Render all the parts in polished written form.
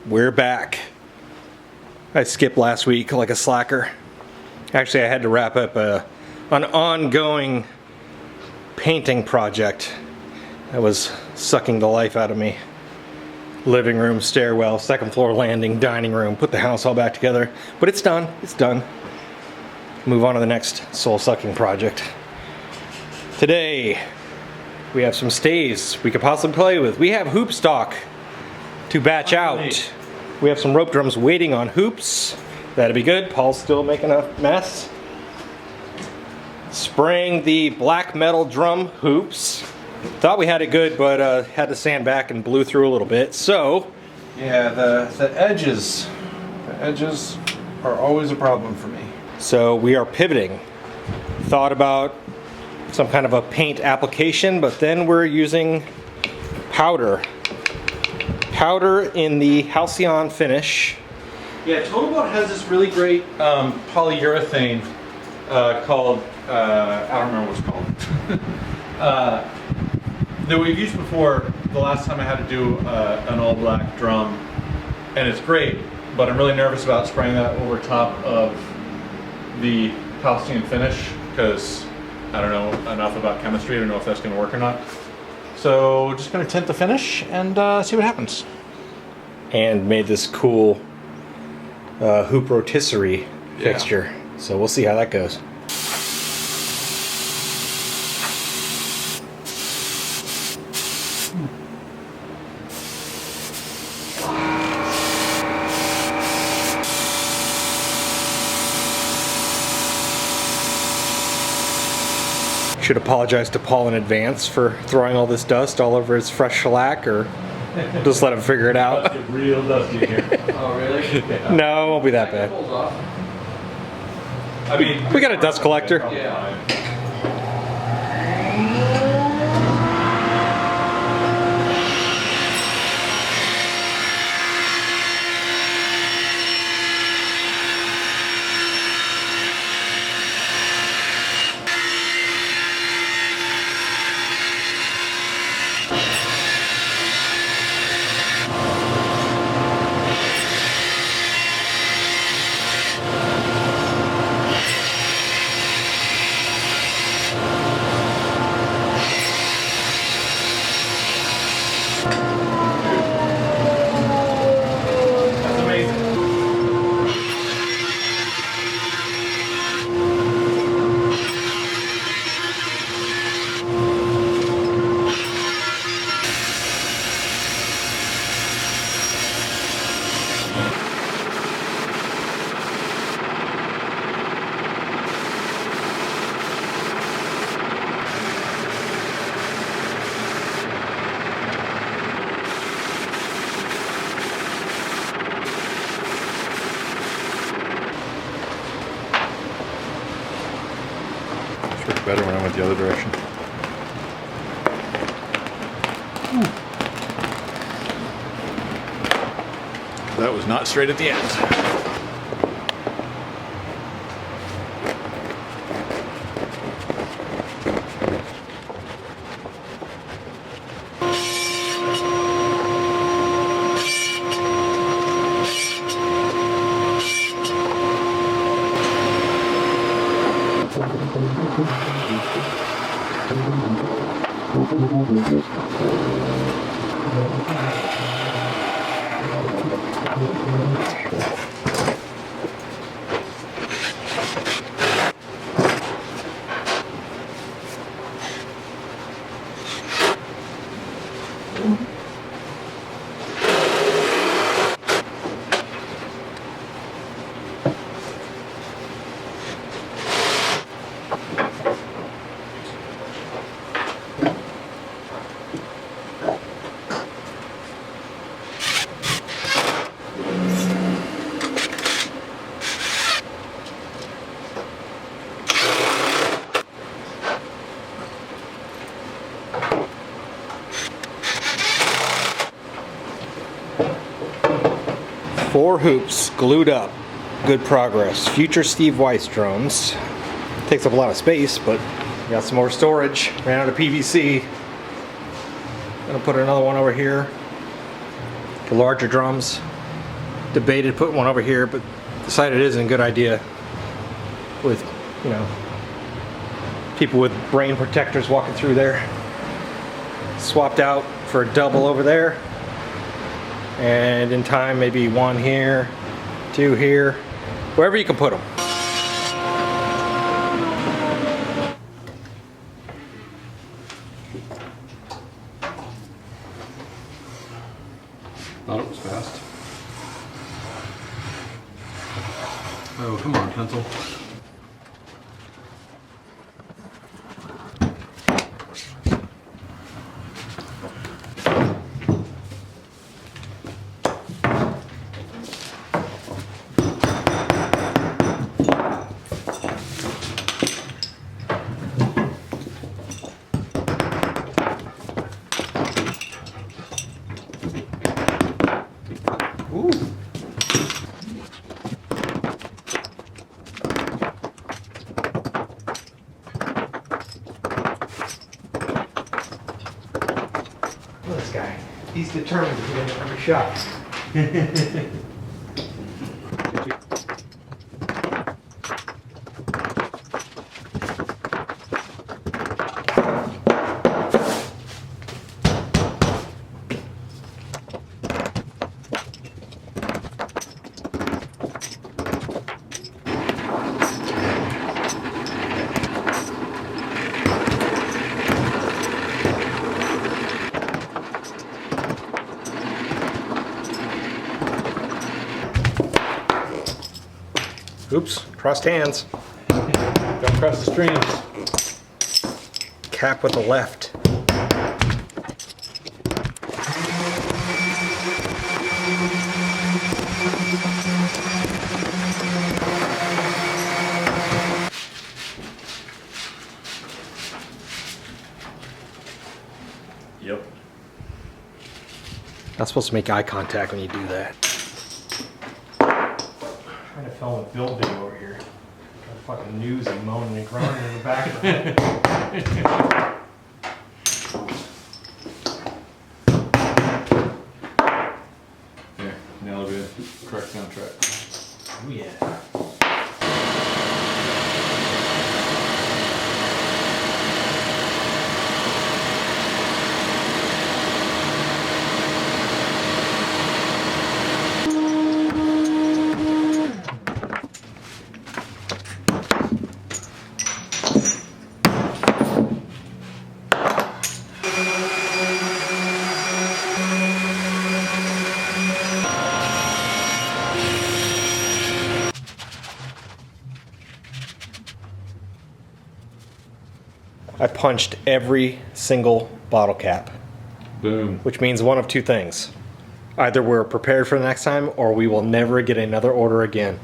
We're back. I skipped last week like a slacker. Actually, I had to wrap up an ongoing painting project that was sucking the life out of me. Living room, stairwell, second floor landing, dining room, put the house all back together. But it's done, it's done. Move on to the next soul-sucking project. Today, we have some stays we could possibly play with. We have hoop stock to batch out. We have some rope drums waiting on hoops. That'll be good. Paul's still making a mess. Spraying the black metal drum hoops. Thought we had it good, but had to sand back and blew through a little bit. So, yeah, the edges are always a problem for me. So we are pivoting. Thought about some kind of a paint application, but then we're using powder. Powder in the Halcyon finish. Yeah, Totalboat has this really great polyurethane called, I don't remember what it's called, that we've used before the last time I had to do an all black drum, and it's great, but I'm really nervous about spraying that over top of the Halcyon finish because I don't know enough about chemistry. I don't know if that's going to work or not. So just going to tint the finish and see what happens. And made this cool hoop rotisserie fixture. So we'll see how that goes. Should apologize to Paul in advance for throwing all this dust all over his fresh shellac, or just let him figure it out. It's real dusty here. Oh, really? Yeah. No, it won't be that bad. I mean, We got a dust collector. Yeah. that's amazing. It's worked better when I went the other direction. That was not straight at the end. Four hoops glued up. Good progress. Future Steve Weiss drums. Takes up a lot of space, but got some more storage. Ran out of PVC. Gonna put another one over here. The larger drums. debated putting one over here, but decided it isn't a good idea with, you know, people with brain protectors walking through there. Swapped out for a double over there, and in time maybe one here, two here, wherever you can put them. Thought it was fast. Oh, come on, pencil. This guy, he's determined to get in every shot. Oops, crossed hands. Don't cross the streams. Cap with the left. Yep. Not supposed to make eye contact when you do that. Trying to film a build video over here. Got fucking newsy moaning and groaning in the background. Yeah, now it'll be a correct soundtrack. Oh yeah. I punched every single bottle cap, Boom. which means one of two things. Either we're prepared for the next time, or we will never get another order again.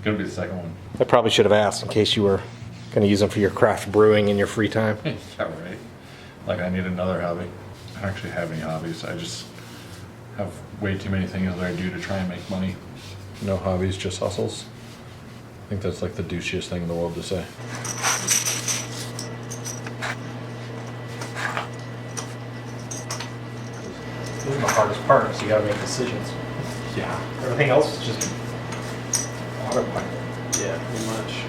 Gonna be the second one. I probably should have asked in case you were going to use them for your craft brewing in your free time. Yeah, right. Like I need another hobby. I don't actually have any hobbies. I just have way too many things that I do to try and make money. No hobbies, just hustles. I think that's like the douchiest thing in the world to say. This is the hardest part, so you gotta make decisions. Yeah. Everything else is just autopilot. Yeah, pretty much.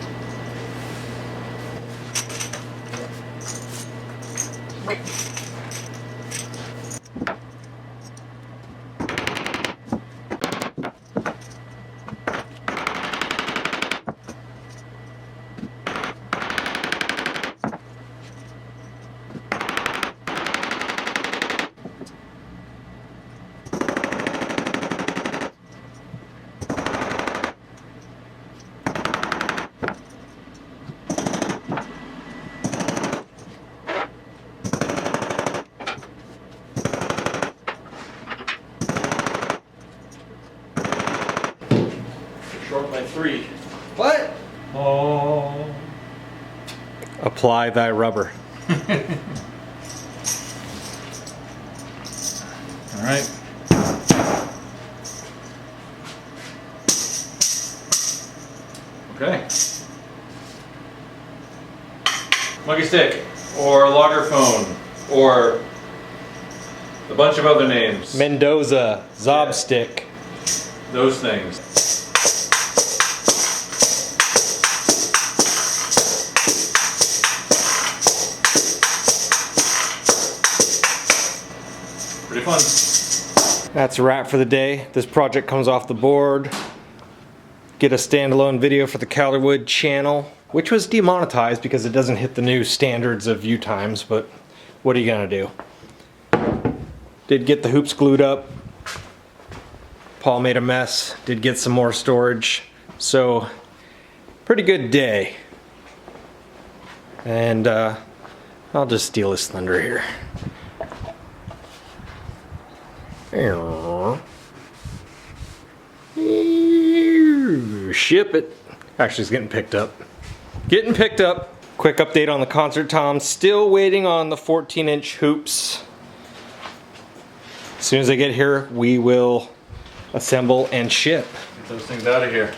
Short by 3. What? Oh. Apply thy rubber. All right. Okay. Monkey stick, or Lagerphone, or the a bunch of other names. Mendoza, Zobstick. Those things. Pretty fun. That's a wrap for the day. This project comes off the board. Get a standalone video for the Calderwood channel, which was demonetized because it doesn't hit the new standards of view times, but what are you gonna do? Did get the hoops glued up. Paul made a mess. Did get some more storage. So, pretty good day. And I'll just steal his thunder here. Ship it. Actually, it's getting picked up. Getting picked up. Quick update on the concert tom. Still waiting on the 14-inch hoops. As soon as I get here, we will assemble and ship. Get those things out of here.